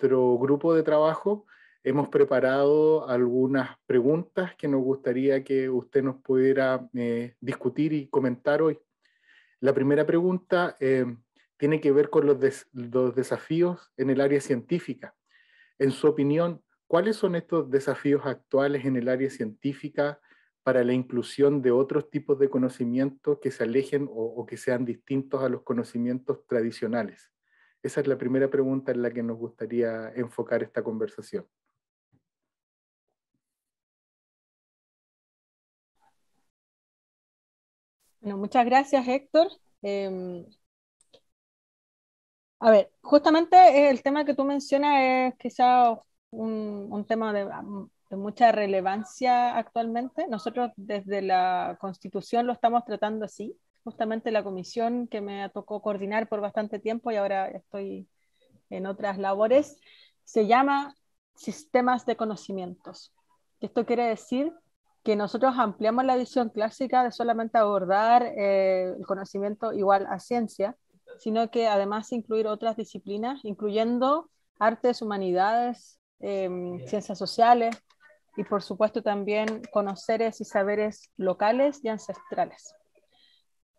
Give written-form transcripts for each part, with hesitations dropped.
nuestro grupo de trabajo hemos preparado algunas preguntas que nos gustaría que usted nos pudiera discutir y comentar hoy. La primera pregunta tiene que ver con los desafíos en el área científica. En su opinión, ¿cuáles son estos desafíos actuales en el área científica para la inclusión de otros tipos de conocimientos que se alejen o que sean distintos a los conocimientos tradicionales? Esa es la primera pregunta en la que nos gustaría enfocar esta conversación. Bueno, muchas gracias, Héctor. A ver, justamente el tema que tú mencionas es quizá un tema de mucha relevancia actualmente. Nosotros desde la Constitución lo estamos tratando así. Justamente la comisión que me tocó coordinar por bastante tiempo y ahora estoy en otras labores, se llama sistemas de conocimientos. Esto quiere decir que nosotros ampliamos la visión clásica de solamente abordar el conocimiento igual a ciencia, sino que además incluir otras disciplinas, incluyendo artes, humanidades, ciencias sociales y por supuesto también conoceres y saberes locales y ancestrales.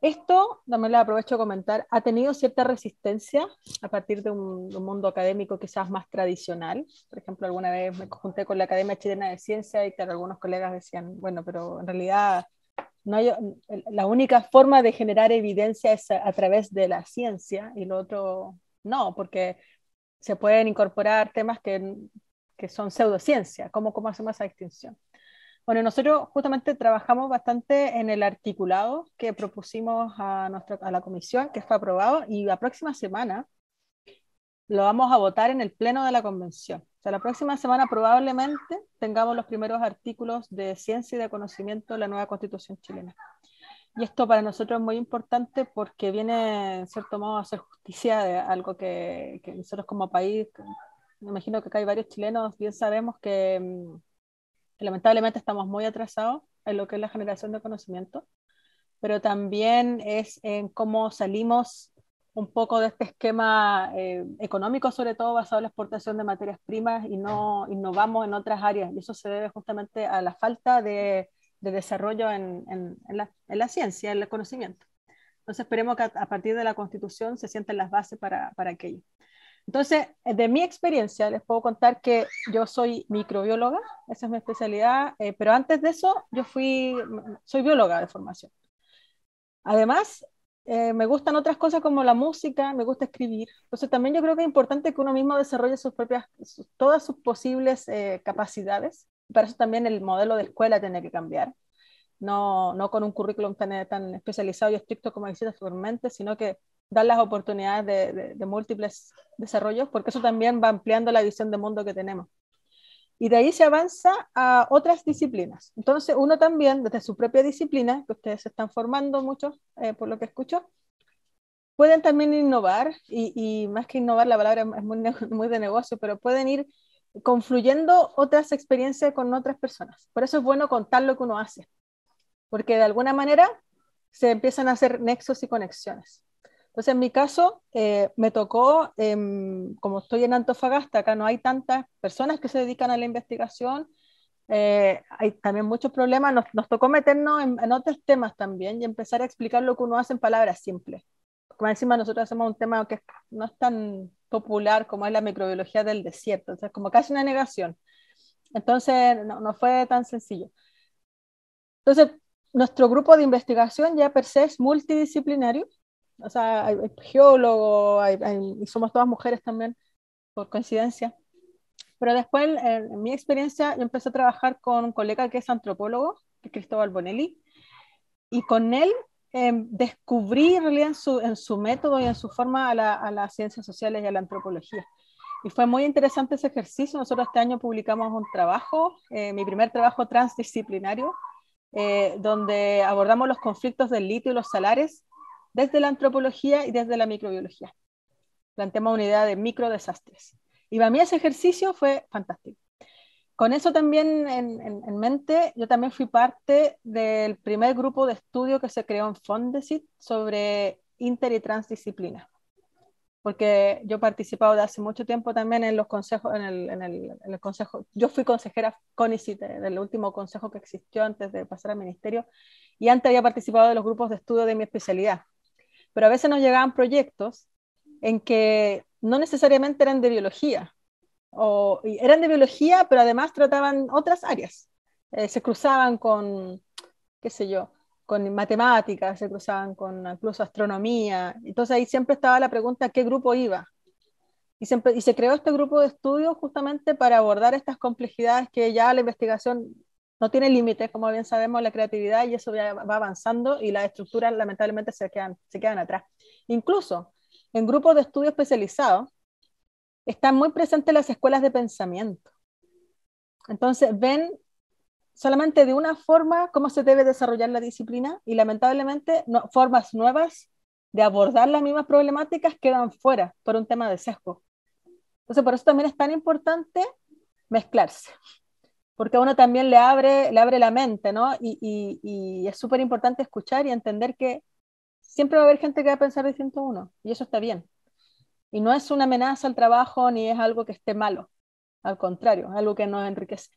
Esto, también lo aprovecho a comentar, ha tenido cierta resistencia a partir de un mundo académico quizás más tradicional. Por ejemplo, alguna vez me junté con la Academia Chilena de Ciencia y claro, algunos colegas decían, bueno, pero en realidad no hay, la única forma de generar evidencia es a través de la ciencia y lo otro no, porque se pueden incorporar temas que son pseudociencia. ¿Cómo hacemos esa distinción? Bueno, nosotros justamente trabajamos bastante en el articulado que propusimos a la comisión, que fue aprobado, y la próxima semana lo vamos a votar en el pleno de la convención. O sea, la próxima semana probablemente tengamos los primeros artículos de ciencia y de conocimiento de la nueva constitución chilena. Y esto para nosotros es muy importante porque viene, en cierto modo, a hacer justicia de algo que nosotros como país, me imagino que acá hay varios chilenos, bien sabemos que lamentablemente estamos muy atrasados en lo que es la generación de conocimiento, pero también es en cómo salimos un poco de este esquema económico, sobre todo basado en la exportación de materias primas y no innovamos en otras áreas. Y eso se debe justamente a la falta de desarrollo en la ciencia, en el conocimiento. Entonces esperemos que a partir de la Constitución se sienten las bases para aquello. Entonces, de mi experiencia, les puedo contar que yo soy microbióloga, esa es mi especialidad, pero antes de eso soy bióloga de formación. Además, me gustan otras cosas como la música, me gusta escribir. Entonces, también yo creo que es importante que uno mismo desarrolle todas sus posibles capacidades. Para eso también el modelo de escuela tiene que cambiar. No con un currículum tan especializado y estricto como existe actualmente, sino que dar las oportunidades de múltiples desarrollos, porque eso también va ampliando la visión de mundo que tenemos. Y de ahí se avanza a otras disciplinas. Entonces, uno también, desde su propia disciplina, que ustedes se están formando mucho, por lo que escucho, pueden también innovar, y más que innovar, la palabra es muy de negocio, pero pueden ir confluyendo otras experiencias con otras personas. Por eso es bueno contar lo que uno hace, porque de alguna manera se empiezan a hacer nexos y conexiones. Entonces, en mi caso, me tocó, como estoy en Antofagasta, acá no hay tantas personas que se dedican a la investigación, hay también muchos problemas, nos tocó meternos en otros temas también y empezar a explicar lo que uno hace en palabras simples. Como encima nosotros hacemos un tema que no es tan popular como es la microbiología del desierto, entonces como casi una negación. Entonces no fue tan sencillo. Entonces, nuestro grupo de investigación ya per se es multidisciplinario, o sea, hay geólogos, y somos todas mujeres también, por coincidencia. Pero después, en mi experiencia, yo empecé a trabajar con un colega que es antropólogo, que es Cristóbal Bonelli, y con él descubrí en realidad en su método y en su forma a las ciencias sociales y a la antropología. Y fue muy interesante ese ejercicio. Nosotros este año publicamos un trabajo, mi primer trabajo transdisciplinario, donde abordamos los conflictos del litio y los salares desde la antropología y desde la microbiología. Planteamos una idea de microdesastres. Y para mí ese ejercicio fue fantástico. Con eso también en mente, yo también fui parte del primer grupo de estudio que se creó en Fondesit sobre inter y transdisciplina. porque yo he participado de hace mucho tiempo también en los consejos, en el consejo, yo fui consejera CONICIT del último consejo que existió antes de pasar al ministerio, y antes había participado de los grupos de estudio de mi especialidad, pero a veces nos llegaban proyectos en que no necesariamente eran de biología, o eran de biología, pero además trataban otras áreas, se cruzaban con, qué sé yo, con matemáticas, se cruzaban con incluso astronomía. Entonces ahí siempre estaba la pregunta, ¿qué grupo iba? Y se creó este grupo de estudio justamente para abordar estas complejidades que ya la investigación no tiene límites, como bien sabemos, la creatividad, y eso ya va avanzando y las estructuras lamentablemente se quedan atrás. Incluso en grupos de estudio especializados están muy presentes las escuelas de pensamiento. Entonces ven solamente de una forma cómo se debe desarrollar la disciplina, y lamentablemente formas nuevas de abordar las mismas problemáticas quedan fuera por un tema de sesgo. Entonces por eso también es tan importante mezclarse, porque a uno también le abre la mente, ¿no? Y es súper importante escuchar y entender que siempre va a haber gente que va a pensar distinto a uno, y eso está bien. Y no es una amenaza al trabajo ni es algo que esté malo, al contrario, es algo que nos enriquece.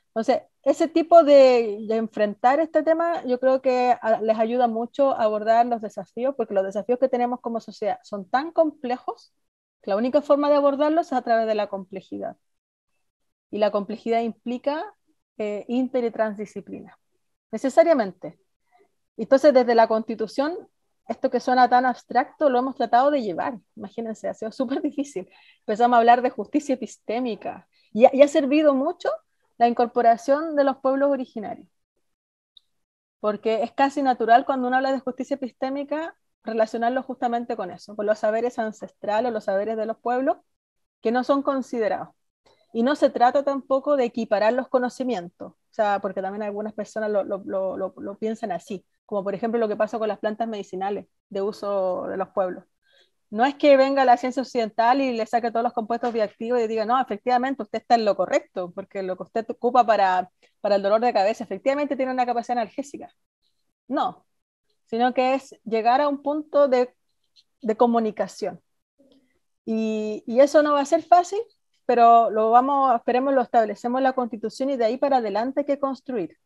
Entonces, ese tipo de enfrentar este tema, yo creo que les ayuda mucho a abordar los desafíos, porque los desafíos que tenemos como sociedad son tan complejos que la única forma de abordarlos es a través de la complejidad. Y la complejidad implica inter y transdisciplina, necesariamente. Entonces, desde la Constitución, esto que suena tan abstracto lo hemos tratado de llevar. Imagínense, ha sido súper difícil. Empezamos a hablar de justicia epistémica y ha servido mucho la incorporación de los pueblos originarios, porque es casi natural cuando uno habla de justicia epistémica relacionarlo justamente con eso, con los saberes ancestrales, los saberes de los pueblos que no son considerados. Y no se trata tampoco de equiparar los conocimientos, o sea, porque también algunas personas lo piensan así, como por ejemplo lo que pasa con las plantas medicinales de uso de los pueblos. No es que venga la ciencia occidental y le saque todos los compuestos bioactivos y diga, no, efectivamente usted está en lo correcto, porque lo que usted ocupa para el dolor de cabeza efectivamente tiene una capacidad analgésica. No, sino que es llegar a un punto de comunicación. Y eso no va a ser fácil, pero esperemos lo establecemos en la Constitución, y de ahí para adelante hay que construir.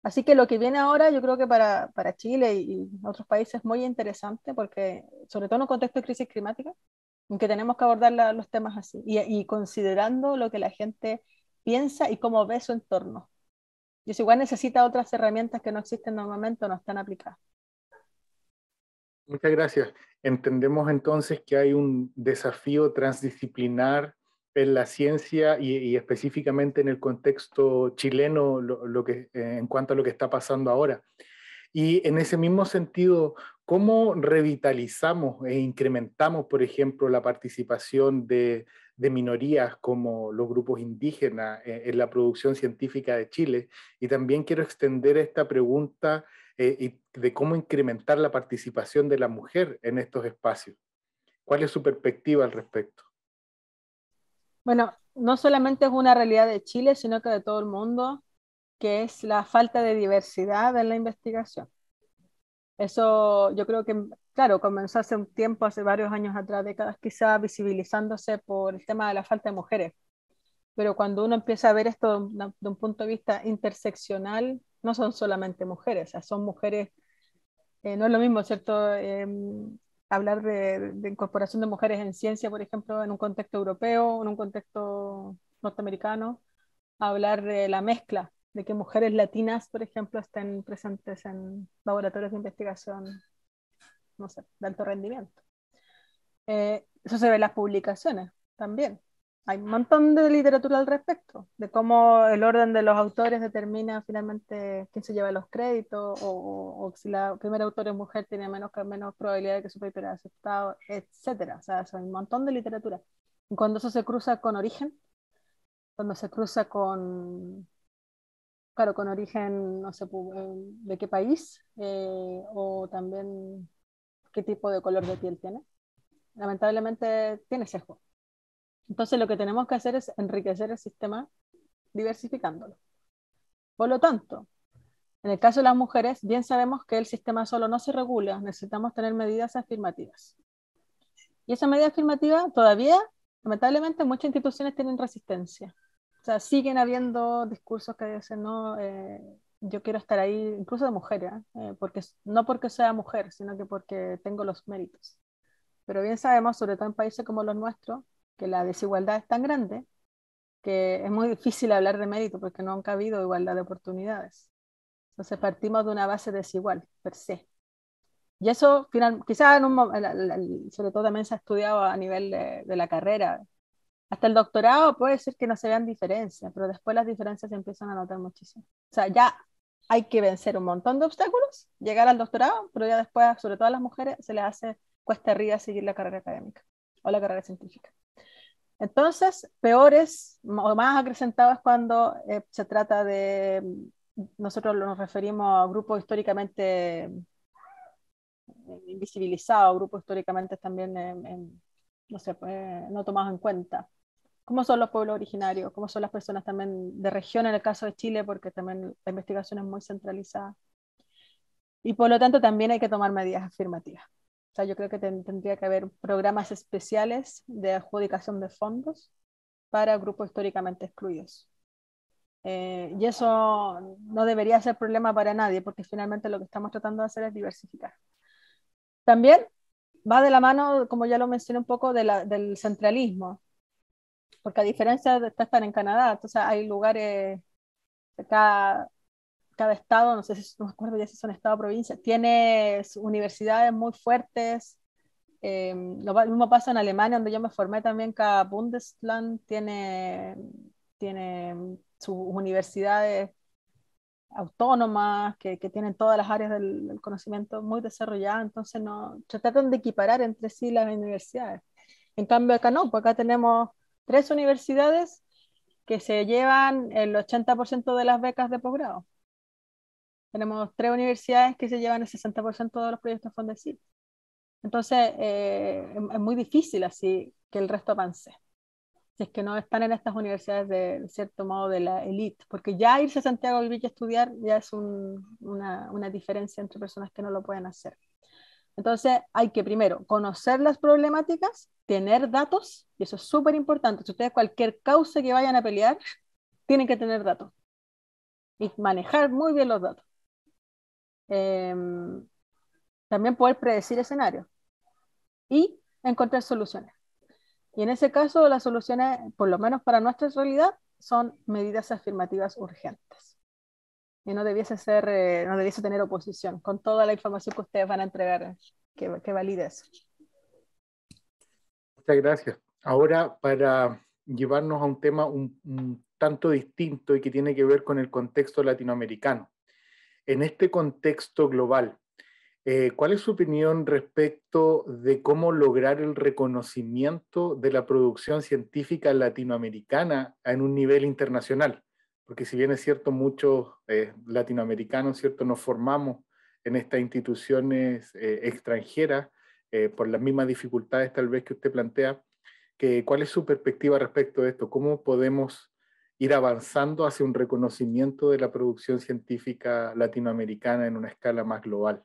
Así que lo que viene ahora, yo creo que para Chile y otros países es muy interesante, porque sobre todo en un contexto de crisis climática, en que tenemos que abordar los temas así, y considerando lo que la gente piensa y cómo ve su entorno. Y eso igual necesita otras herramientas que no existen normalmente o no están aplicadas. Muchas gracias. Entendemos entonces que hay un desafío transdisciplinar en la ciencia y específicamente en el contexto chileno en cuanto a lo que está pasando ahora. Y en ese mismo sentido, ¿cómo revitalizamos e incrementamos, por ejemplo, la participación de minorías como los grupos indígenas en la producción científica de Chile? Y también quiero extender esta pregunta de cómo incrementar la participación de la mujer en estos espacios. ¿Cuál es su perspectiva al respecto? Bueno, no solamente es una realidad de Chile, sino que de todo el mundo, que es la falta de diversidad en la investigación. Eso yo creo que, claro, comenzó hace un tiempo, hace varios años atrás, décadas quizás, visibilizándose por el tema de la falta de mujeres. Pero cuando uno empieza a ver esto de un punto de vista interseccional, no son solamente mujeres, o sea, son mujeres, no es lo mismo, ¿cierto? Hablar de incorporación de mujeres en ciencia, por ejemplo, en un contexto europeo, en un contexto norteamericano, hablar de la mezcla, de que mujeres latinas, por ejemplo, estén presentes en laboratorios de investigación, no sé, de alto rendimiento. Eso se ve en las publicaciones también. Hay un montón de literatura al respecto, de cómo el orden de los autores determina finalmente quién se lleva los créditos, o si la primera autora es mujer tiene menos probabilidad de que su paper sea aceptado, etcétera. O sea, hay un montón de literatura. Y cuando eso se cruza con origen, cuando se cruza claro, con origen, no sé, de qué país, o también qué tipo de color de piel tiene, lamentablemente tiene sesgo. Entonces lo que tenemos que hacer es enriquecer el sistema diversificándolo. Por lo tanto, en el caso de las mujeres, bien sabemos que el sistema solo no se regula, necesitamos tener medidas afirmativas. Y esa medida afirmativa todavía, lamentablemente, muchas instituciones tienen resistencia. O sea, siguen habiendo discursos que dicen, no, yo quiero estar ahí, incluso de mujeres, porque, no porque sea mujer, sino que porque tengo los méritos. Pero bien sabemos, sobre todo en países como los nuestros, que la desigualdad es tan grande que es muy difícil hablar de mérito porque nunca ha habido igualdad de oportunidades. Entonces partimos de una base desigual, per se. Y eso, quizás sobre todo también se ha estudiado a nivel de la carrera. Hasta el doctorado puede ser que no se vean diferencias, pero después las diferencias se empiezan a notar muchísimo. O sea, ya hay que vencer un montón de obstáculos, llegar al doctorado, pero ya después, sobre todo a las mujeres, se les hace cuesta arriba seguir la carrera académica o la carrera científica. Entonces, peores o más acrecentados cuando se trata de, nosotros nos referimos a grupos históricamente invisibilizados, grupos históricamente también, no sé, no tomados en cuenta. ¿Cómo son los pueblos originarios? ¿Cómo son las personas también de región, en el caso de Chile, porque también la investigación es muy centralizada? Y por lo tanto también hay que tomar medidas afirmativas. O sea, yo creo que tendría que haber programas especiales de adjudicación de fondos para grupos históricamente excluidos. Y eso no debería ser problema para nadie, porque finalmente lo que estamos tratando de hacer es diversificar. También va de la mano, como ya lo mencioné un poco, del centralismo, porque a diferencia de estar en Canadá, entonces hay lugares, cada, cada estado, no sé si no me acuerdo ya si son estado o provincia, tiene universidades muy fuertes. Lo mismo pasa en Alemania, donde yo me formé también. Cada Bundesland tiene sus universidades autónomas que tienen todas las áreas del conocimiento muy desarrolladas, entonces no, se tratan de equiparar entre sí las universidades. En cambio acá no, pues acá tenemos 3 universidades que se llevan el 80% de las becas de posgrado. Tenemos 3 universidades que se llevan el 60% de los proyectos Fondesit. Entonces, es muy difícil así que el resto avance. Si es que no están en estas universidades de cierto modo de la élite, porque ya irse a Santiago a vivir y estudiar ya es una diferencia entre personas que no lo pueden hacer. Entonces, hay que primero conocer las problemáticas, tener datos, y eso es súper importante. Si ustedes cualquier causa que vayan a pelear, tienen que tener datos y manejar muy bien los datos. También poder predecir escenarios y encontrar soluciones. Y en ese caso, las soluciones, por lo menos para nuestra realidad, son medidas afirmativas urgentes. Y no debiese no debiese tener oposición con toda la información que ustedes van a entregar que valide eso. Muchas gracias. Ahora, para llevarnos a un tema un tanto distinto y que tiene que ver con el contexto latinoamericano. En este contexto global, ¿cuál es su opinión respecto de cómo lograr el reconocimiento de la producción científica latinoamericana en un nivel internacional? Porque si bien es cierto, muchos latinoamericanos, ¿cierto?, nos formamos en estas instituciones extranjeras por las mismas dificultades tal vez que usted plantea, ¿cuál es su perspectiva respecto de esto? ¿Cómo podemos ir avanzando hacia un reconocimiento de la producción científica latinoamericana en una escala más global?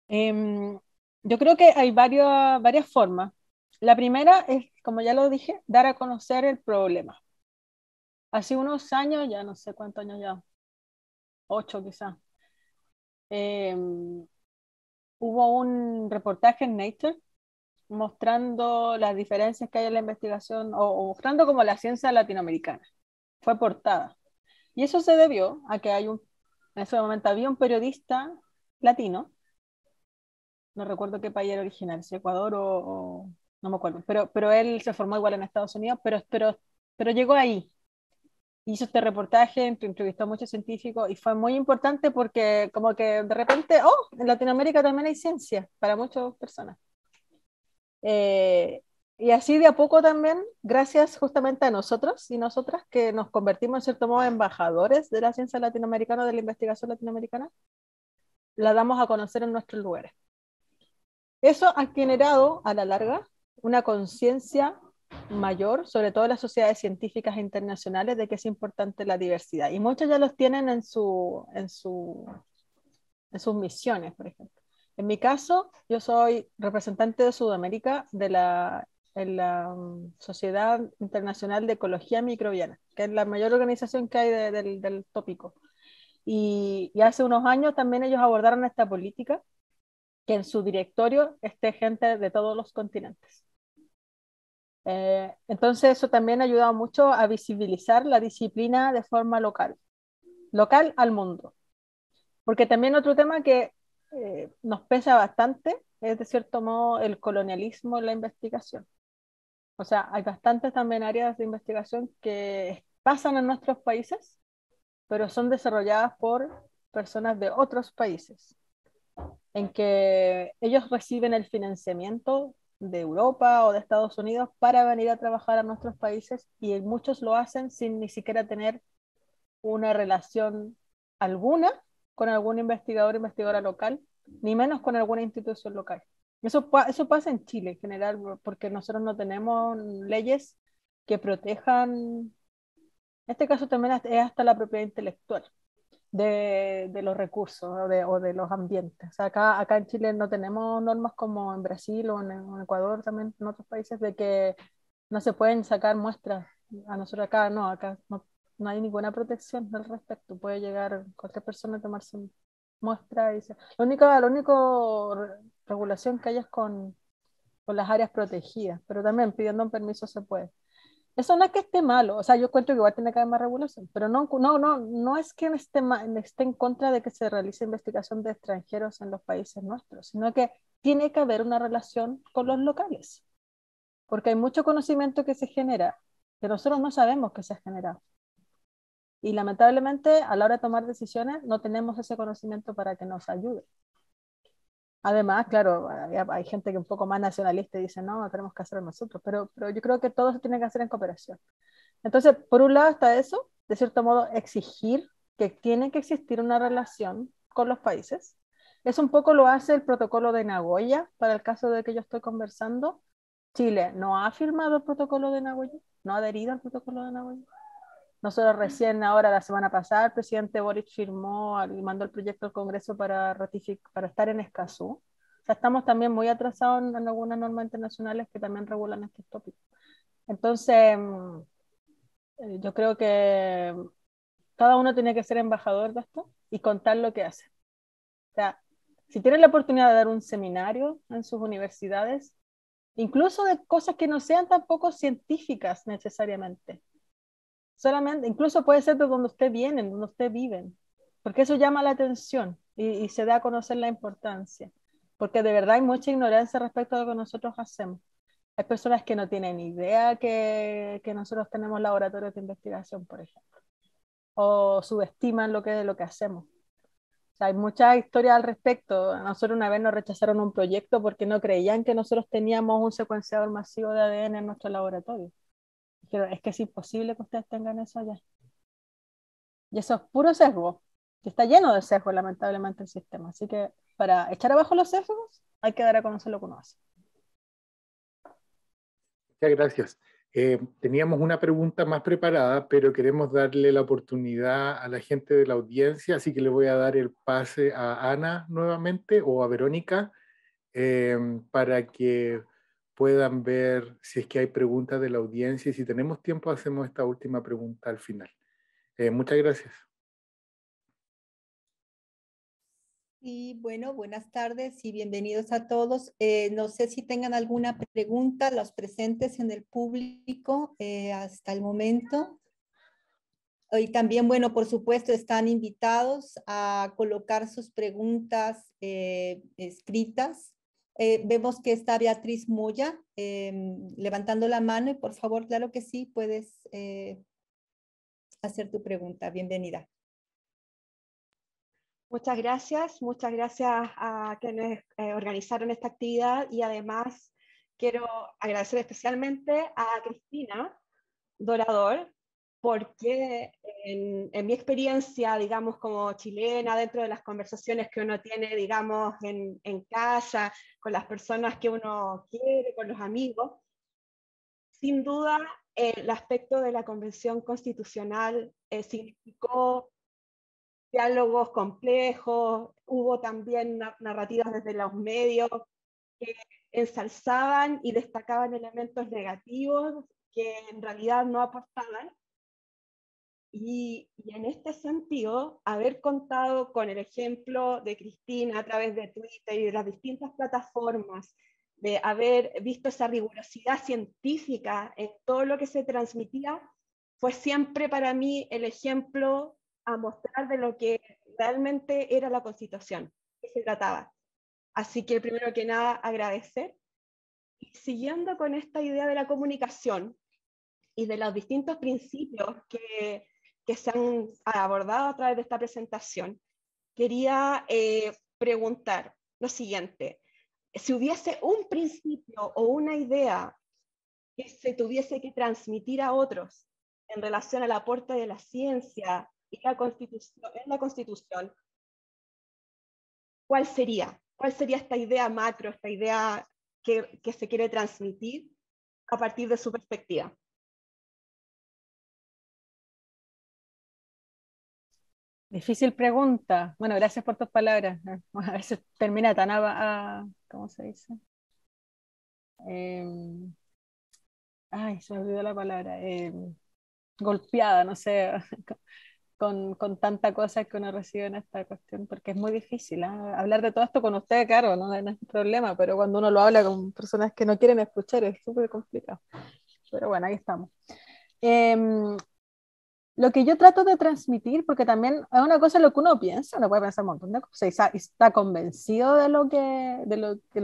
Yo creo que hay varias formas. La primera es, como ya lo dije, dar a conocer el problema. Hace unos años, ya no sé cuántos años ya, 8 quizás, hubo un reportaje en Nature mostrando las diferencias que hay en la investigación o mostrando como la ciencia latinoamericana. Fue portada. Y eso se debió a que en ese momento había un periodista latino, no recuerdo qué país era original, si Ecuador no me acuerdo, pero él se formó igual en Estados Unidos, pero llegó ahí. Hizo este reportaje, entrevistó a muchos científicos y fue muy importante porque como que de repente, oh, en Latinoamérica también hay ciencia para muchas personas. Eh, y así de a poco también, gracias justamente a nosotros y nosotras, que nos convertimos en cierto modo en embajadores de la ciencia latinoamericana, de la investigación latinoamericana, la damos a conocer en nuestros lugares. Eso ha generado a la larga una conciencia mayor, sobre todo en las sociedades científicas internacionales, de que es importante la diversidad. Y muchos ya los tienen en sus misiones, por ejemplo. En mi caso, yo soy representante de Sudamérica en la Sociedad Internacional de Ecología Microbiana, que es la mayor organización que hay del tópico. Y hace unos años también ellos abordaron esta política, que en su directorio esté gente de todos los continentes. Entonces eso también ha ayudado mucho a visibilizar la disciplina de forma local, local al mundo. Porque también otro tema que nos pesa bastante es de cierto modo el colonialismo en la investigación. O sea, hay bastantes también áreas de investigación que pasan en nuestros países, pero son desarrolladas por personas de otros países, en que ellos reciben el financiamiento de Europa o de Estados Unidos para venir a trabajar a nuestros países y muchos lo hacen sin ni siquiera tener una relación alguna con algún investigador o investigadora local, ni menos con alguna institución local. Eso pasa en Chile en general, porque nosotros no tenemos leyes que protejan, en este caso también es hasta la propiedad intelectual de los recursos o de los ambientes. O sea, acá en Chile no tenemos normas como en Brasil o en Ecuador, también en otros países, de que no se pueden sacar muestras. A nosotros acá no, no hay ninguna protección al respecto. Puede llegar cualquier persona a tomarse muestra y la única regulación que hay es con las áreas protegidas, pero también pidiendo un permiso se puede. Eso no es que esté malo, o sea, yo encuentro que igual tiene que haber más regulación, pero no es que esté en contra de que se realice investigación de extranjeros en los países nuestros, sino que tiene que haber una relación con los locales, porque hay mucho conocimiento que se genera que nosotros no sabemos que se ha generado. Y lamentablemente a la hora de tomar decisiones no tenemos ese conocimiento para que nos ayude. Además, claro, hay gente que es un poco más nacionalista y dice, no, tenemos que hacerlo nosotros, pero yo creo que todo se tiene que hacer en cooperación. Entonces, por un lado está eso, de cierto modo, exigir que tiene que existir una relación con los países. Eso un poco lo hace el protocolo de Nagoya, para el caso de que yo estoy conversando. Chile no ha firmado el protocolo de Nagoya, no ha adherido al protocolo de Nagoya. Nosotros recién ahora, la semana pasada, el presidente Boric firmó y mandó el proyecto al Congreso para estar en Escazú. O sea, estamos también muy atrasados en algunas normas internacionales que también regulan estos tópicos. Entonces, yo creo que cada uno tiene que ser embajador de esto y contar lo que hace. O sea, si tienen la oportunidad de dar un seminario en sus universidades, incluso de cosas que no sean tampoco científicas necesariamente, solamente, incluso puede ser de donde usted viene, donde usted vive, porque eso llama la atención y se da a conocer la importancia, porque de verdad hay mucha ignorancia respecto a lo que nosotros hacemos. Hay personas que no tienen idea que nosotros tenemos laboratorios de investigación, por ejemplo, o subestiman lo que hacemos. O sea, hay muchas historias al respecto. A nosotros una vez nos rechazaron un proyecto porque no creían que nosotros teníamos un secuenciador masivo de ADN en nuestro laboratorio. Dijeron, es que es imposible que ustedes tengan eso allá. Y eso es puro sesgo. Y está lleno de sesgo, lamentablemente, el sistema. Así que para echar abajo los sesgos, hay que dar a conocer lo que uno hace. Muchas gracias. Teníamos una pregunta más preparada, pero queremos darle la oportunidad a la gente de la audiencia, así que le voy a dar el pase a Ana nuevamente o a Verónica para que puedan ver si es que hay preguntas de la audiencia y si tenemos tiempo hacemos esta última pregunta al final. Muchas gracias. Y bueno, buenas tardes y bienvenidos a todos. No sé si tengan alguna pregunta los presentes en el público hasta el momento. Y también, bueno, por supuesto, están invitados a colocar sus preguntas escritas. Vemos que está Beatriz Moya levantando la mano y por favor, claro que sí, puedes hacer tu pregunta. Bienvenida. Muchas gracias a quienes organizaron esta actividad y además quiero agradecer especialmente a Cristina Dorador porque en mi experiencia, digamos, como chilena, dentro de las conversaciones que uno tiene, digamos, en casa, con las personas que uno quiere, con los amigos, sin duda el aspecto de la Convención Constitucional significó diálogos complejos, hubo también narrativas desde los medios que ensalzaban y destacaban elementos negativos que en realidad no aportaban. Y en este sentido, haber contado con el ejemplo de Cristina a través de Twitter y de las distintas plataformas, de haber visto esa rigurosidad científica en todo lo que se transmitía, fue siempre para mí el ejemplo a mostrar de lo que realmente era la Constitución, que se trataba. Así que primero que nada, agradecer. Y siguiendo con esta idea de la comunicación y de los distintos principios que se han abordado a través de esta presentación, quería preguntar lo siguiente. Si hubiese un principio o una idea que se tuviese que transmitir a otros en relación al aporte de la ciencia y en la Constitución, ¿cuál sería? ¿Cuál sería esta idea macro, esta idea que se quiere transmitir a partir de su perspectiva? Difícil pregunta. Bueno, gracias por tus palabras. A veces termina tan ¿cómo se dice? Ay, se me olvidó la palabra. Golpeada, no sé, con tanta cosa que uno recibe en esta cuestión, porque es muy difícil, ¿ah? Hablar de todo esto con usted, claro, no es un problema, pero cuando uno lo habla con personas que no quieren escuchar es súper complicado. Pero bueno, ahí estamos. Lo que yo trato de transmitir, porque también es una cosa lo que uno piensa, uno puede pensar un montón de cosas y está convencido de lo que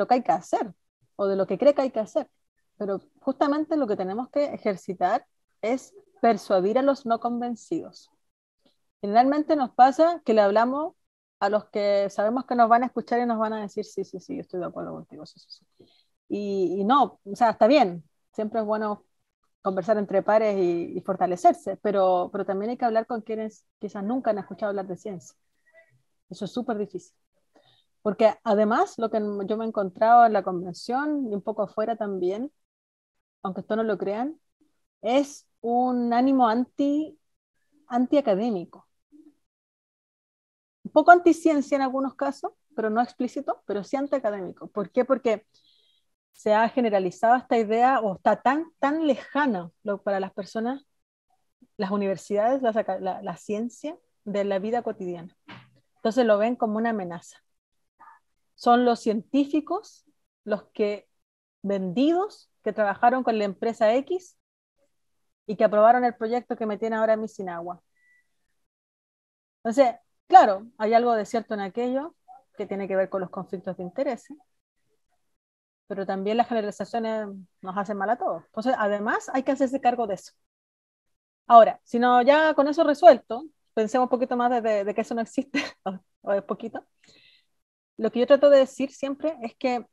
hay que hacer o de lo que cree que hay que hacer, pero justamente lo que tenemos que ejercitar es persuadir a los no convencidos. Generalmente nos pasa que le hablamos a los que sabemos que nos van a escuchar y nos van a decir, sí, sí, sí, yo estoy de acuerdo contigo, sí, sí, sí. Y no, o sea, está bien, siempre es bueno conversar entre pares y fortalecerse, pero también hay que hablar con quienes quizás nunca han escuchado hablar de ciencia. Eso es súper difícil. Porque además, lo que yo me he encontrado en la convención y un poco afuera también, aunque esto no lo crean, es un ánimo anti-académico. Un poco anti-ciencia en algunos casos, pero no explícito, pero sí anti-académico. ¿Por qué? Porque se ha generalizado esta idea o está tan lejana para las personas, las universidades, la ciencia de la vida cotidiana. Entonces lo ven como una amenaza. Son los científicos los que vendidos que trabajaron con la empresa X y que aprobaron el proyecto que me tiene ahora a mí sin agua. Entonces, claro, hay algo de cierto en aquello que tiene que ver con los conflictos de intereses, pero también las generalizaciones nos hacen mal a todos. Entonces, además, hay que hacerse cargo de eso. Ahora, si no, ya con eso resuelto, pensemos un poquito más de que eso no existe, o es poquito. Lo que yo trato de decir siempre es que,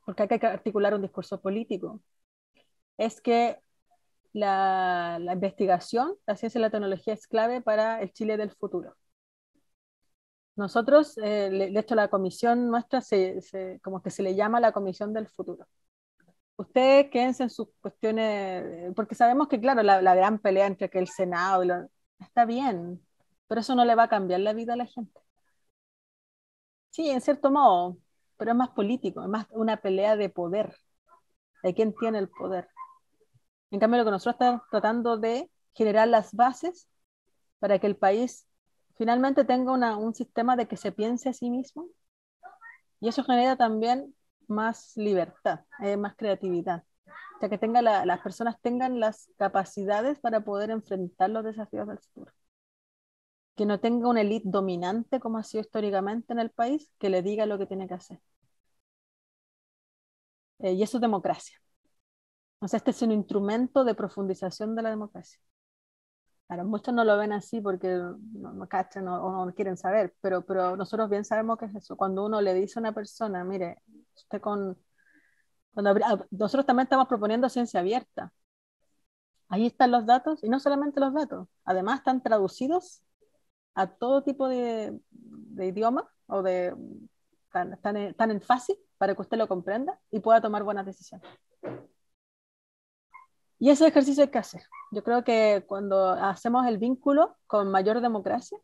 porque hay que articular un discurso político, es que la investigación, la ciencia y la tecnología es clave para el Chile del futuro. Nosotros, de hecho, la comisión nuestra como que se le llama la comisión del futuro. Ustedes quédense en sus cuestiones, porque sabemos que, claro, la gran pelea entre que el Senado está bien, pero eso no le va a cambiar la vida a la gente. Sí, en cierto modo, pero es más político, es más una pelea de poder, de quién tiene el poder. En cambio, lo que nosotros estamos tratando de generar las bases para que el país finalmente tenga un sistema de que se piense a sí mismo, y eso genera también más libertad, más creatividad. O sea, que las personas tengan las capacidades para poder enfrentar los desafíos del futuro. Que no tenga una élite dominante, como ha sido históricamente en el país, que le diga lo que tiene que hacer. Y eso es democracia. O sea, este es un instrumento de profundización de la democracia. Claro, muchos no lo ven así porque no cachan o no quieren saber, pero nosotros bien sabemos que es eso. Cuando uno le dice a una persona, mire, usted nosotros también estamos proponiendo ciencia abierta. Ahí están los datos, y no solamente los datos, además están traducidos a todo tipo de idioma o están en fácil para que usted lo comprenda y pueda tomar buenas decisiones. Y ese ejercicio hay que hacer. Yo creo que cuando hacemos el vínculo con mayor democracia,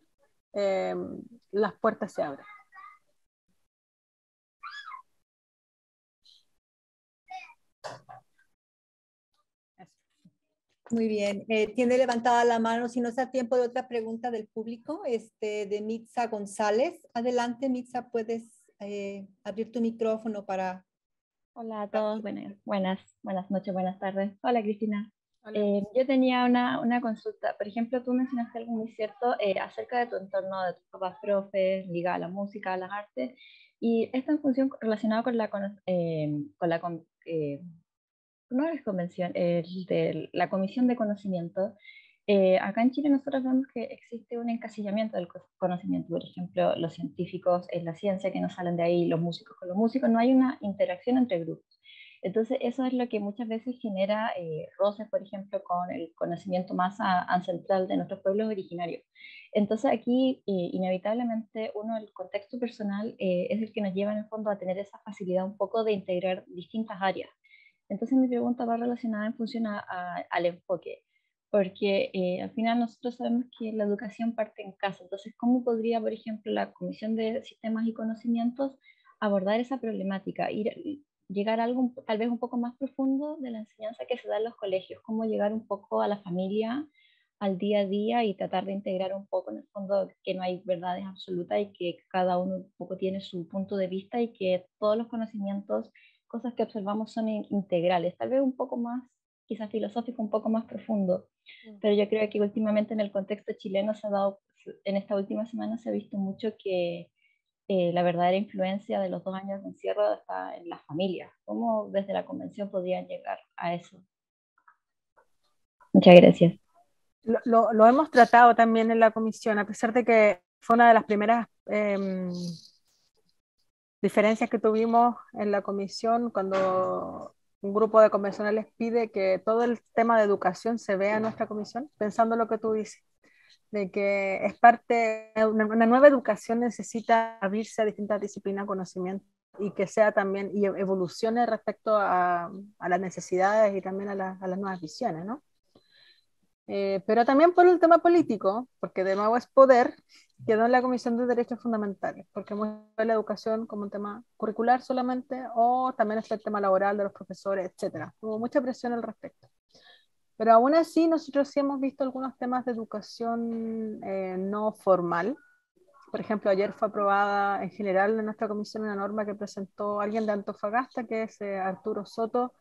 las puertas se abren. Muy bien. Tiene levantada la mano, si no está tiempo de otra pregunta del público, de Mitza González. Adelante, Mitza, puedes abrir tu micrófono para... Hola a todos, buenas noches, buenas tardes. Hola Cristina. Hola. Yo tenía una consulta. Por ejemplo, tú mencionaste algo muy cierto acerca de tu entorno, de tus papás profes, ligada a la música, a las artes, y esta en función relacionada con no es convención, de la comisión de conocimiento. Acá en Chile nosotros vemos que existe un encasillamiento del conocimiento, por ejemplo, los científicos en la ciencia que no salen de ahí, los músicos con los músicos, no hay una interacción entre grupos. Entonces eso es lo que muchas veces genera roces, por ejemplo, con el conocimiento más ancestral de nuestros pueblos originarios. Entonces aquí inevitablemente uno, el contexto personal es el que nos lleva en el fondo a tener esa facilidad un poco de integrar distintas áreas. Entonces mi pregunta va relacionada en función al enfoque, porque al final nosotros sabemos que la educación parte en casa. Entonces, ¿cómo podría, por ejemplo, la Comisión de Sistemas y Conocimientos abordar esa problemática? Llegar a algo tal vez un poco más profundo de la enseñanza que se da en los colegios, cómo llegar un poco a la familia, al día a día y tratar de integrar un poco en el fondo que no hay verdades absolutas y que cada uno un poco tiene su punto de vista y que todos los conocimientos, cosas que observamos son integrales, tal vez un poco más, quizás filosófico, un poco más profundo, pero yo creo que últimamente en el contexto chileno se ha dado, en esta última semana se ha visto mucho que la verdadera influencia de los 2 años de encierro está en las familias. ¿Cómo desde la convención podían llegar a eso? Muchas gracias. Lo hemos tratado también en la comisión, a pesar de que fue una de las primeras diferencias que tuvimos en la comisión cuando un grupo de convencionales pide que todo el tema de educación se vea en nuestra comisión, pensando lo que tú dices, de que es parte, una nueva educación necesita abrirse a distintas disciplinas, conocimiento, y que sea también, y evolucione respecto a las necesidades y también a las nuevas visiones, ¿no? Pero también por el tema político, porque de nuevo es poder, quedó en la Comisión de Derechos Fundamentales, porque muestra la educación como un tema curricular solamente, o también está el tema laboral de los profesores, etcétera. Hubo mucha presión al respecto. Pero aún así, nosotros sí hemos visto algunos temas de educación no formal. Por ejemplo, ayer fue aprobada en general en nuestra comisión una norma que presentó alguien de Antofagasta, que es Arturo Soto,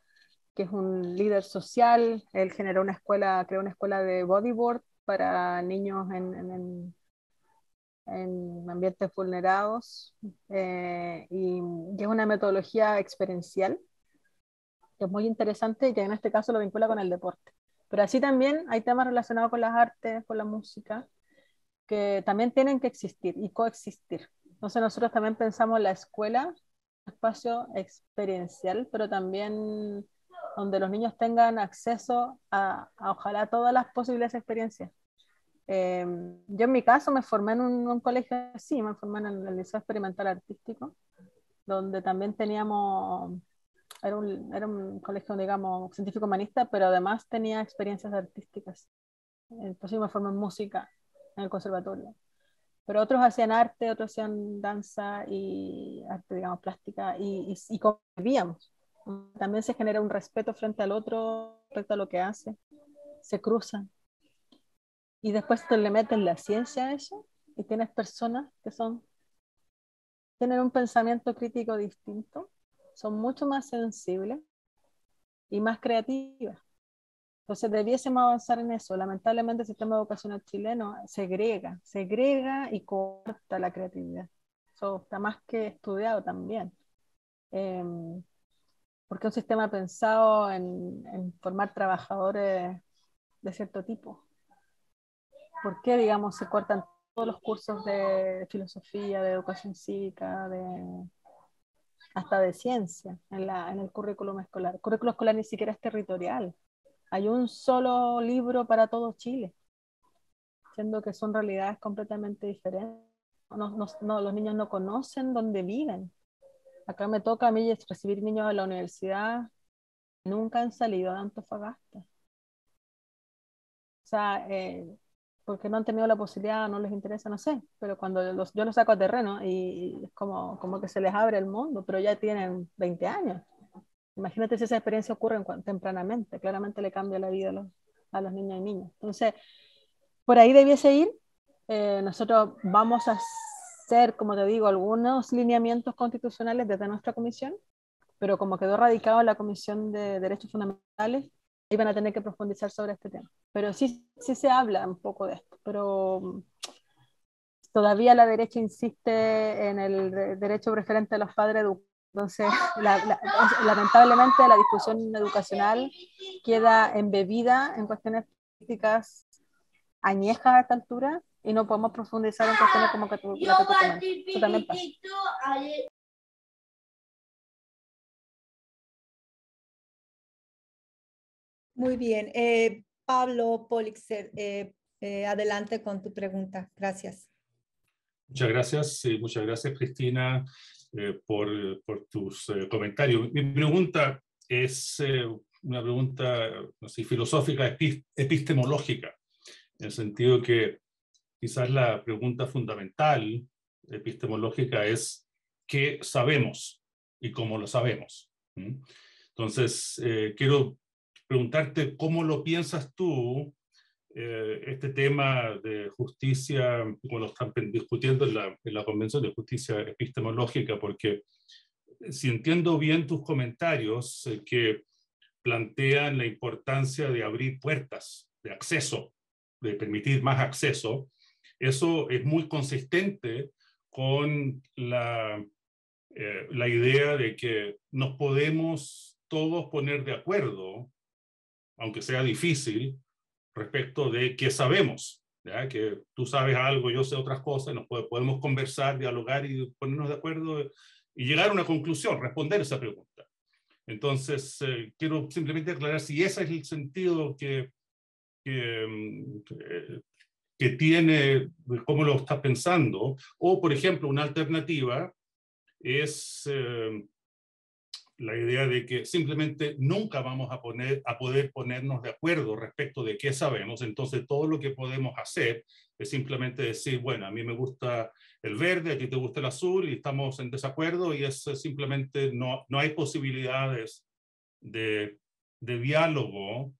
que es un líder social. Él generó una escuela, creó una escuela de bodyboard para niños en ambientes vulnerados, y es una metodología experiencial, que es muy interesante y que en este caso lo vincula con el deporte. Pero así también hay temas relacionados con las artes, con la música, que también tienen que existir y coexistir. Entonces nosotros también pensamos la escuela, un espacio experiencial, pero también donde los niños tengan acceso a ojalá todas las posibles experiencias. Yo en mi caso me formé en un colegio así, me formé en el Liceo Experimental Artístico, donde también teníamos, era un colegio, digamos, científico humanista, pero además tenía experiencias artísticas. Entonces yo me formé en música en el conservatorio. Pero otros hacían arte, otros hacían danza y arte, digamos, plástica, y convivíamos. También se genera un respeto frente al otro, respecto a lo que hace, se cruzan. Y después te le meten la ciencia a eso, y tienes personas que tienen un pensamiento crítico distinto, son mucho más sensibles y más creativas. Entonces debiésemos avanzar en eso. Lamentablemente el sistema educacional chileno segrega y corta la creatividad. Eso está más que estudiado también. Eh, porque es un sistema pensado en formar trabajadores de cierto tipo. ¿Por qué, digamos, se cortan todos los cursos de filosofía, de educación cívica, hasta de ciencia en el currículum escolar? El currículum escolar ni siquiera es territorial. Hay un solo libro para todo Chile, siendo que son realidades completamente diferentes. Los niños no conocen dónde viven. Acá me toca a mí recibir niños a la universidad, nunca han salido de Antofagasta. O sea, porque no han tenido la posibilidad, no les interesa, no sé, pero cuando yo los saco a terreno y es como que se les abre el mundo, pero ya tienen 20 años. Imagínate si esa experiencia ocurre tempranamente, claramente le cambia la vida a los niños y niñas. Entonces, por ahí debiese ir. Nosotros vamos a hacer, como te digo, algunos lineamientos constitucionales desde nuestra comisión, pero como quedó radicado en la Comisión de Derechos Fundamentales, iban a tener que profundizar sobre este tema. Pero sí se habla un poco de esto, pero todavía la derecha insiste en el derecho preferente de los padres educados. Entonces, lamentablemente la discusión educacional queda embebida en cuestiones políticas añejas a esta altura y no podemos profundizar en cuestiones como la que tú comentas. Eso también pasa. Muy bien. Pablo Polixer, adelante con tu pregunta. Gracias. Muchas gracias Cristina por tus comentarios. Mi pregunta es una pregunta, no sé, filosófica, epistemológica, en el sentido que quizás la pregunta fundamental epistemológica es ¿qué sabemos y cómo lo sabemos? Entonces, quiero preguntarte cómo lo piensas tú, este tema de justicia, como lo están discutiendo en la Convención de Justicia Epistemológica, porque si entiendo bien tus comentarios, que plantean la importancia de abrir puertas de acceso, de permitir más acceso, eso es muy consistente con la idea de que nos podemos todos poner de acuerdo, aunque sea difícil, respecto de qué sabemos, ¿ya? Que tú sabes algo, yo sé otras cosas, podemos conversar, dialogar y ponernos de acuerdo y llegar a una conclusión, responder esa pregunta. Entonces, quiero simplemente aclarar si ese es el sentido que tiene, cómo lo estás pensando, o por ejemplo, una alternativa es la idea de que simplemente nunca vamos a poder ponernos de acuerdo respecto de qué sabemos, entonces todo lo que podemos hacer es simplemente decir, bueno, a mí me gusta el verde, a ti te gusta el azul, y estamos en desacuerdo, y es simplemente no hay posibilidades de diálogo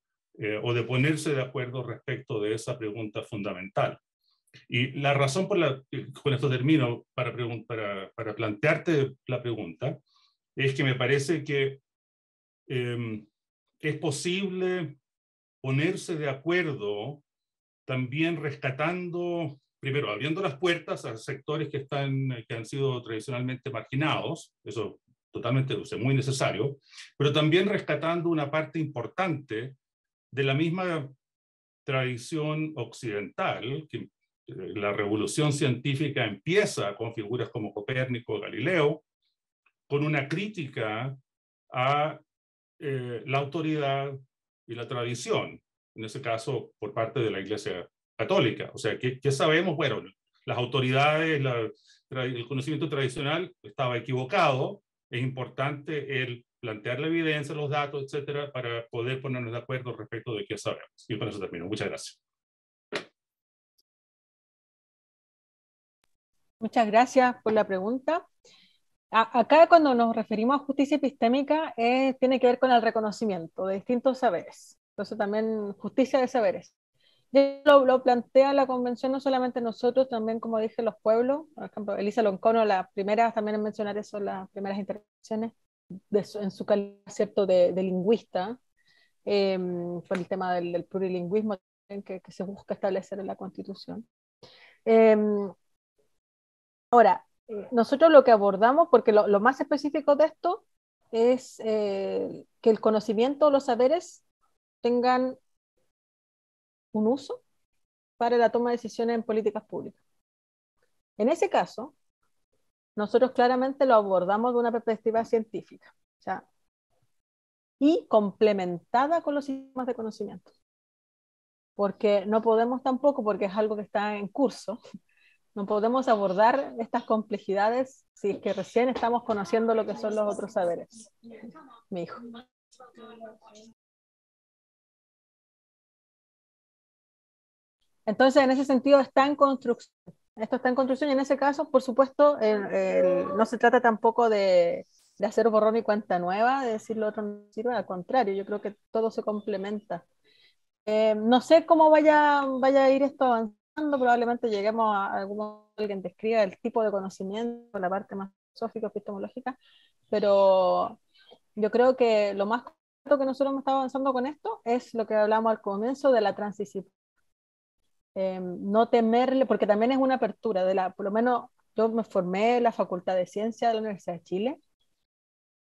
o de ponerse de acuerdo respecto de esa pregunta fundamental. Y la razón por la que con esto termino para plantearte la pregunta es que me parece que es posible ponerse de acuerdo también rescatando, primero, abriendo las puertas a sectores que han sido tradicionalmente marginados, eso totalmente, o sea, muy necesario, pero también rescatando una parte importante de la misma tradición occidental, que la revolución científica empieza con figuras como Copérnico, Galileo, con una crítica a la autoridad y la tradición, en ese caso por parte de la Iglesia Católica. O sea, ¿qué sabemos? Bueno, las autoridades, el conocimiento tradicional estaba equivocado, es importante el plantear la evidencia, los datos, etcétera, para poder ponernos de acuerdo respecto de qué sabemos. Y con eso termino. Muchas gracias. Muchas gracias por la pregunta. Acá cuando nos referimos a justicia epistémica tiene que ver con el reconocimiento de distintos saberes. Entonces también justicia de saberes. Lo plantea la convención no solamente nosotros, también como dije los pueblos. Por ejemplo, Elisa Loncono, la primera también en mencionar eso, las primeras intervenciones en su calidad, ¿cierto?, de lingüista, por el tema del plurilingüismo que se busca establecer en la Constitución. Ahora, nosotros lo que abordamos, porque lo más específico de esto es que el conocimiento o los saberes tengan un uso para la toma de decisiones en políticas públicas. En ese caso, nosotros claramente lo abordamos de una perspectiva científica, o sea, y complementada con los sistemas de conocimiento. Porque no podemos tampoco, porque es algo que está en curso, no podemos abordar estas complejidades si es que recién estamos conociendo lo que son los otros saberes. Mi hijo. Entonces, en ese sentido, está en construcción. Esto está en construcción y en ese caso, por supuesto, no se trata tampoco de hacer borrón y cuenta nueva, de decir lo otro no sirve, al contrario, yo creo que todo se complementa. No sé cómo vaya a ir esto avanzando, probablemente lleguemos a alguien describa el tipo de conocimiento, la parte más filosófica, epistemológica, pero yo creo que lo más correcto que nosotros hemos estado avanzando con esto es lo que hablamos al comienzo de la transición. No temerle, porque también es una apertura, por lo menos yo me formé en la Facultad de Ciencias de la Universidad de Chile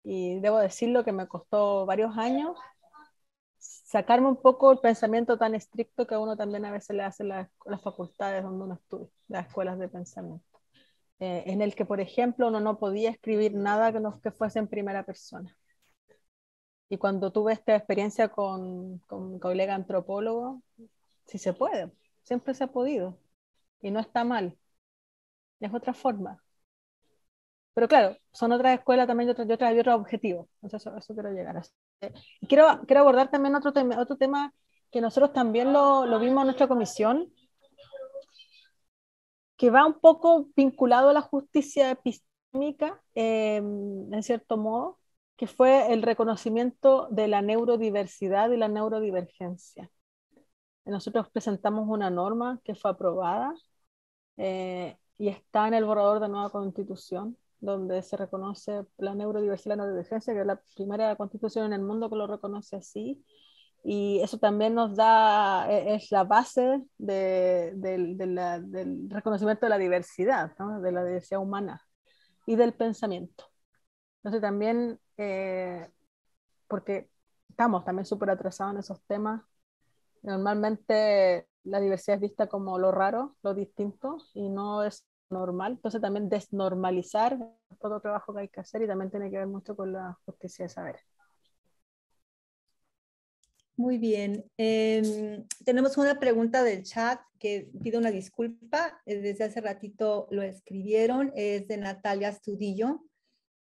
y debo decirlo que me costó varios años sacarme un poco el pensamiento tan estricto que a uno también a veces le hacen las facultades donde uno estudia, las escuelas de pensamiento, en el que, por ejemplo, uno no podía escribir nada que fuese en primera persona. Y cuando tuve esta experiencia con un colega antropólogo, sí se puede, siempre se ha podido, y no está mal, es otra forma. Pero claro, son otras escuelas también y otros objetivos. Entonces, eso quiero llegar. Quiero abordar también otro tema que nosotros también lo vimos en nuestra comisión, que va un poco vinculado a la justicia epistémica, en cierto modo, que fue el reconocimiento de la neurodiversidad y la neurodivergencia. Nosotros presentamos una norma que fue aprobada y está en el borrador de nueva constitución, donde se reconoce la neurodiversidad y la neurodivergencia, que es la primera constitución en el mundo que lo reconoce así, y eso también nos da, es la base del reconocimiento de la diversidad, ¿no? De la diversidad humana y del pensamiento. Entonces también, porque estamos también súper atrasados en esos temas, normalmente la diversidad es vista como lo raro, lo distinto, y no es normal. Entonces también desnormalizar todo el trabajo que hay que hacer y también tiene que ver mucho con la justicia de saber. Muy bien. Tenemos una pregunta del chat que pido una disculpa. Desde hace ratito lo escribieron. Es de Natalia Astudillo,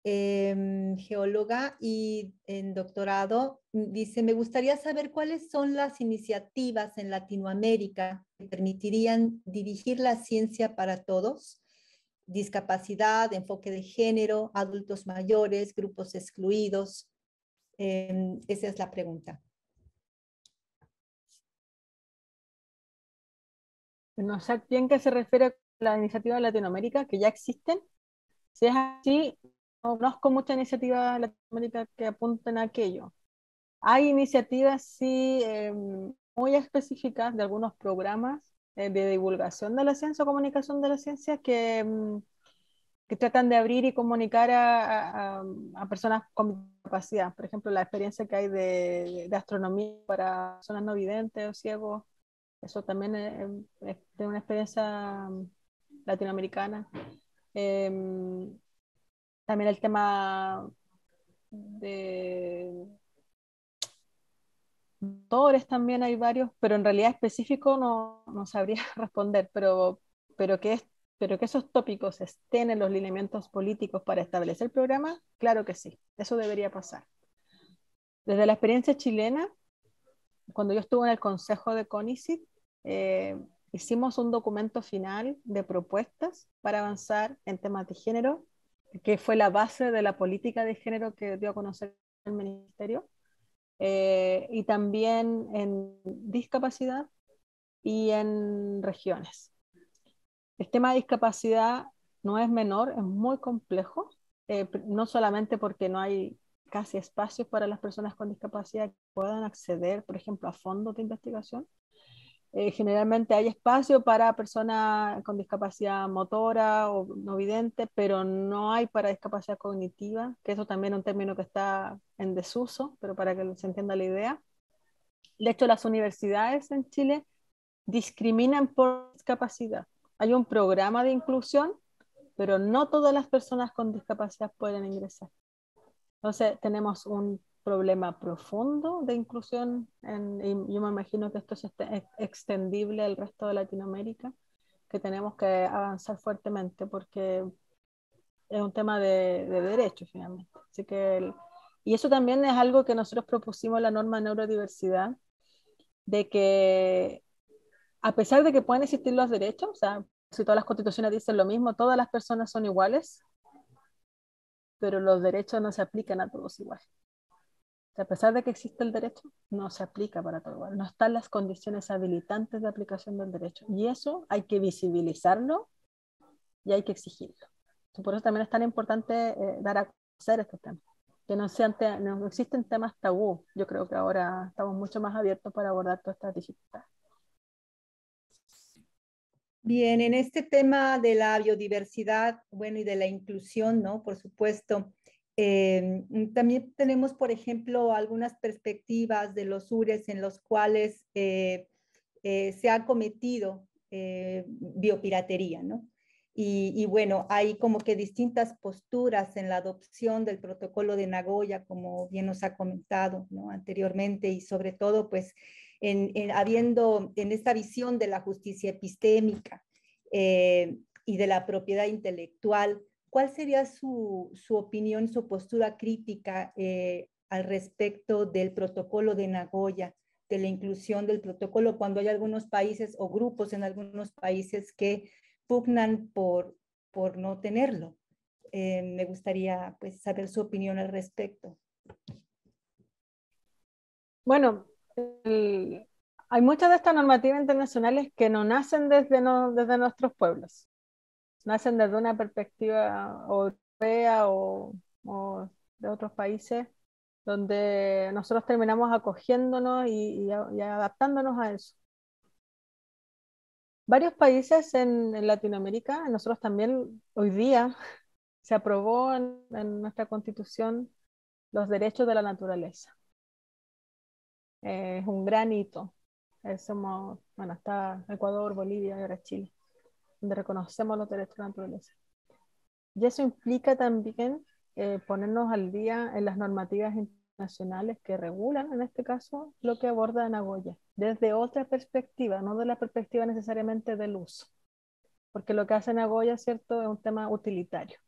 geóloga y en doctorado. Dice, me gustaría saber cuáles son las iniciativas en Latinoamérica que permitirían dirigir la ciencia para todos. Discapacidad, enfoque de género, adultos mayores, grupos excluidos. Esa es la pregunta. No sé bien qué se refiere a la iniciativa de Latinoamérica, que ya existen. Si es así, no conozco muchas iniciativas de Latinoamérica que apunten a aquello. Hay iniciativas, sí, muy específicas de algunos programas de divulgación de la ciencia o comunicación de la ciencia que tratan de abrir y comunicar a personas con discapacidad. Por ejemplo, la experiencia que hay de astronomía para personas no videntes o ciegos, eso también es de una experiencia latinoamericana. También el tema de motores, también hay varios, pero en realidad específico no sabría responder, pero que esos tópicos estén en los lineamientos políticos para establecer el programa, claro que sí, eso debería pasar. Desde la experiencia chilena, cuando yo estuve en el consejo de CONICYT, hicimos un documento final de propuestas para avanzar en temas de género, que fue la base de la política de género que dio a conocer el ministerio, y también en discapacidad y en regiones. El tema de discapacidad no es menor, es muy complejo, no solamente porque no hay casi espacios para las personas con discapacidad que puedan acceder, por ejemplo, a fondos de investigación. Generalmente hay espacio para personas con discapacidad motora o no vidente, pero no hay para discapacidad cognitiva, que eso también es un término que está en desuso, pero para que se entienda la idea. De hecho, las universidades en Chile discriminan por discapacidad. Hay un programa de inclusión, pero no todas las personas con discapacidad pueden ingresar. Entonces, tenemos un problema profundo de inclusión y yo me imagino que esto es extendible al resto de Latinoamérica, que tenemos que avanzar fuertemente porque es un tema de derechos finalmente. Así que y eso también es algo que nosotros propusimos en la norma de neurodiversidad, de que a pesar de que pueden existir los derechos, o sea, si todas las constituciones dicen lo mismo, todas las personas son iguales, pero los derechos no se aplican a todos igual. O sea, a pesar de que existe el derecho, no se aplica para todos igual. No están las condiciones habilitantes de aplicación del derecho. Y eso hay que visibilizarlo y hay que exigirlo. Por eso también es tan importante dar a conocer estos temas. Que no existen temas tabú. Yo creo que ahora estamos mucho más abiertos para abordar todas estas dificultades. Bien, en este tema de la biodiversidad, bueno, y de la inclusión, ¿no? Por supuesto, también tenemos, por ejemplo, algunas perspectivas de los URES en los cuales se ha cometido biopiratería, ¿no? Y bueno, hay como que distintas posturas en la adopción del protocolo de Nagoya, como bien nos ha comentado, ¿no? Anteriormente, y sobre todo, pues, habiendo en esta visión de la justicia epistémica y de la propiedad intelectual, ¿cuál sería su opinión, su postura crítica al respecto del protocolo de Nagoya, de la inclusión del protocolo, cuando hay algunos países o grupos en algunos países que pugnan por no tenerlo? Me gustaría, pues, saber su opinión al respecto. Bueno, hay muchas de estas normativas internacionales que no nacen desde nuestros pueblos, nacen desde una perspectiva europea o de otros países, donde nosotros terminamos acogiéndonos y adaptándonos a eso. Varios países en Latinoamérica, nosotros también hoy día se aprobó en nuestra Constitución los derechos de la naturaleza. Es un gran hito. Bueno, está Ecuador, Bolivia y ahora Chile, donde reconocemos los derechos de la naturaleza. Y eso implica también ponernos al día en las normativas internacionales que regulan, en este caso, lo que aborda Nagoya, desde otra perspectiva, no de la perspectiva necesariamente del uso. Porque lo que hace Nagoya, ¿cierto?, es un tema utilitario.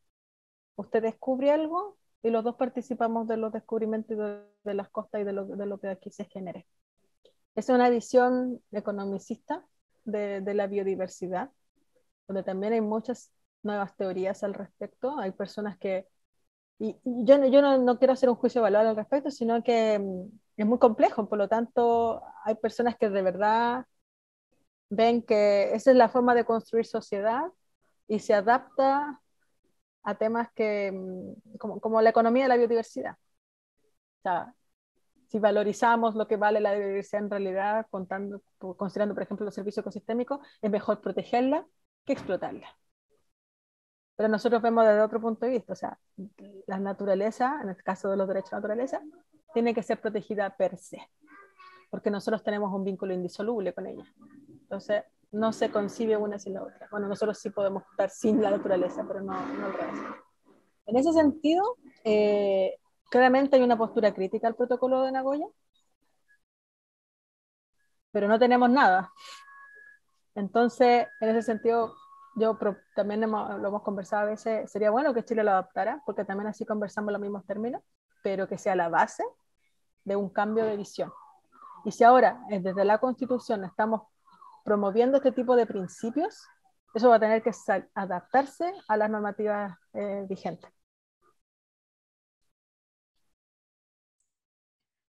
Usted descubre algo y los dos participamos de los descubrimientos y de las costas y de lo que aquí se genere. Es una visión economicista de la biodiversidad, donde también hay muchas nuevas teorías al respecto. Hay personas que, y yo no quiero hacer un juicio de valor al respecto, sino que es muy complejo, por lo tanto hay personas que de verdad ven que esa es la forma de construir sociedad y se adapta a temas que, como la economía de la biodiversidad. O sea, si valorizamos lo que vale la biodiversidad en realidad, considerando, por ejemplo, los servicios ecosistémicos, es mejor protegerla que explotarla. Pero nosotros vemos desde otro punto de vista, o sea, la naturaleza, en el caso de los derechos de la naturaleza, tiene que ser protegida per se, porque nosotros tenemos un vínculo indisoluble con ella. Entonces, no se concibe una sin la otra. Bueno, nosotros sí podemos estar sin la naturaleza, pero no al revés. En ese sentido, claramente hay una postura crítica al protocolo de Nagoya, pero no tenemos nada. Entonces, en ese sentido, también lo hemos conversado a veces, sería bueno que Chile lo adoptara, porque también así conversamos los mismos términos, pero que sea la base de un cambio de visión. Y si ahora, desde la Constitución, estamos promoviendo este tipo de principios, eso va a tener que adaptarse a las normativas vigentes.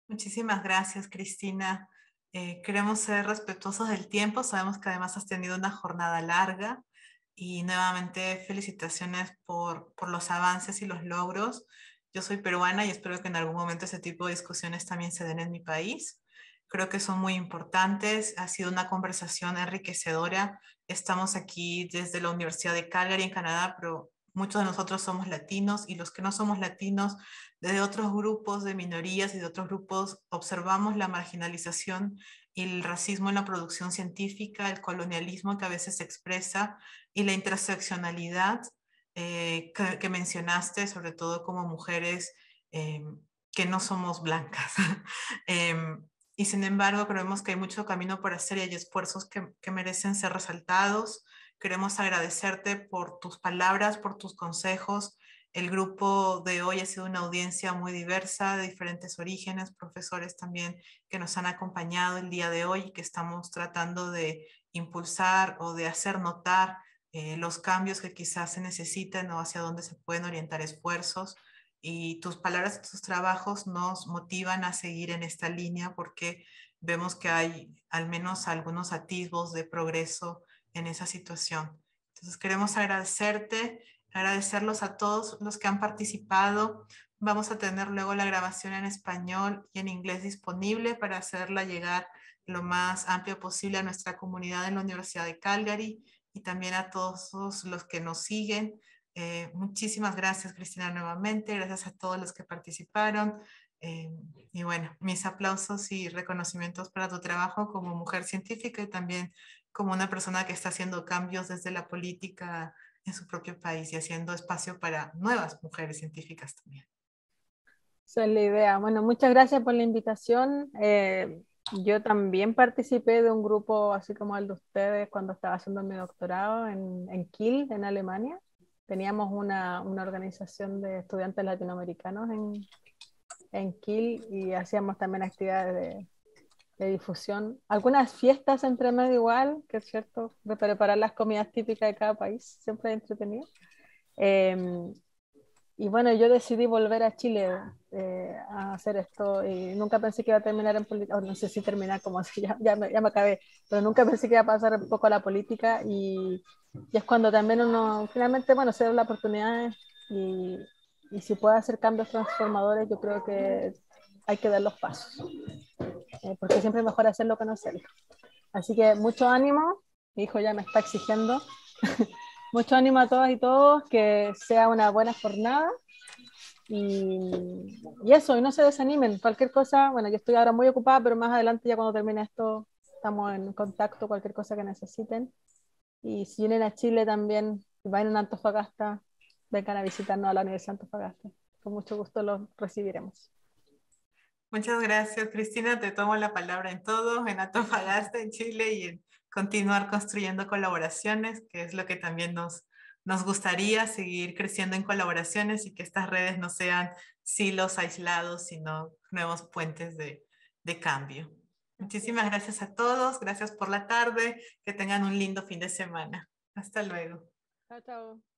Muchísimas gracias, Cristina. Queremos ser respetuosos del tiempo. Sabemos que además has tenido una jornada larga y nuevamente felicitaciones por los avances y los logros. Yo soy peruana y espero que en algún momento ese tipo de discusiones también se den en mi país. Creo que son muy importantes. Ha sido una conversación enriquecedora. Estamos aquí desde la Universidad de Calgary en Canadá, pero muchos de nosotros somos latinos y los que no somos latinos, desde otros grupos de minorías y de otros grupos, observamos la marginalización y el racismo en la producción científica, el colonialismo que a veces se expresa y la interseccionalidad que mencionaste, sobre todo como mujeres que no somos blancas. Y sin embargo, creemos que hay mucho camino por hacer y hay esfuerzos que merecen ser resaltados. Queremos agradecerte por tus palabras, por tus consejos. El grupo de hoy ha sido una audiencia muy diversa, de diferentes orígenes, profesores también que nos han acompañado el día de hoy y que estamos tratando de impulsar o de hacer notar los cambios que quizás se necesiten o hacia dónde se pueden orientar esfuerzos. Y tus palabras, tus trabajos nos motivan a seguir en esta línea porque vemos que hay al menos algunos atisbos de progreso en esa situación. Entonces queremos agradecerte, agradecerlos a todos los que han participado. Vamos a tener luego la grabación en español y en inglés disponible para hacerla llegar lo más amplio posible a nuestra comunidad en la Universidad de Calgary y también a todos los que nos siguen. Muchísimas gracias, Cristina, nuevamente. Gracias a todos los que participaron. Y bueno, mis aplausos y reconocimientos para tu trabajo como mujer científica y también como una persona que está haciendo cambios desde la política en su propio país y haciendo espacio para nuevas mujeres científicas también. Esa es la idea. Bueno, muchas gracias por la invitación. Yo también participé de un grupo así como el de ustedes cuando estaba haciendo mi doctorado en Kiel, en Alemania. Teníamos una organización de estudiantes latinoamericanos en Kiel y hacíamos también actividades de difusión. Algunas fiestas entre medio igual, que es cierto, de preparar las comidas típicas de cada país, siempre entretenido. Y bueno, yo decidí volver a Chile a hacer esto y nunca pensé que iba a terminar en política, no sé si terminar como así, ya me acabé, pero nunca pensé que iba a pasar un poco a la política y es cuando también uno finalmente, bueno, se da la oportunidad y si puede hacer cambios transformadores, yo creo que hay que dar los pasos, porque siempre es mejor hacerlo que no hacerlo. Así que mucho ánimo, mi hijo ya me está exigiendo. Mucho ánimo a todas y todos, que sea una buena jornada y eso, y no se desanimen, cualquier cosa, bueno, yo estoy ahora muy ocupada, pero más adelante ya cuando termine esto estamos en contacto, cualquier cosa que necesiten, y si vienen a Chile también, si van a Antofagasta, vengan a visitarnos a la Universidad de Antofagasta, con mucho gusto los recibiremos. Muchas gracias, Cristina. Te tomo la palabra en todo, en Antofagasta, en Chile, y en continuar construyendo colaboraciones, que es lo que también nos gustaría, seguir creciendo en colaboraciones y que estas redes no sean silos aislados, sino nuevos puentes de cambio. Muchísimas gracias a todos. Gracias por la tarde. Que tengan un lindo fin de semana. Hasta luego. Chao, chao.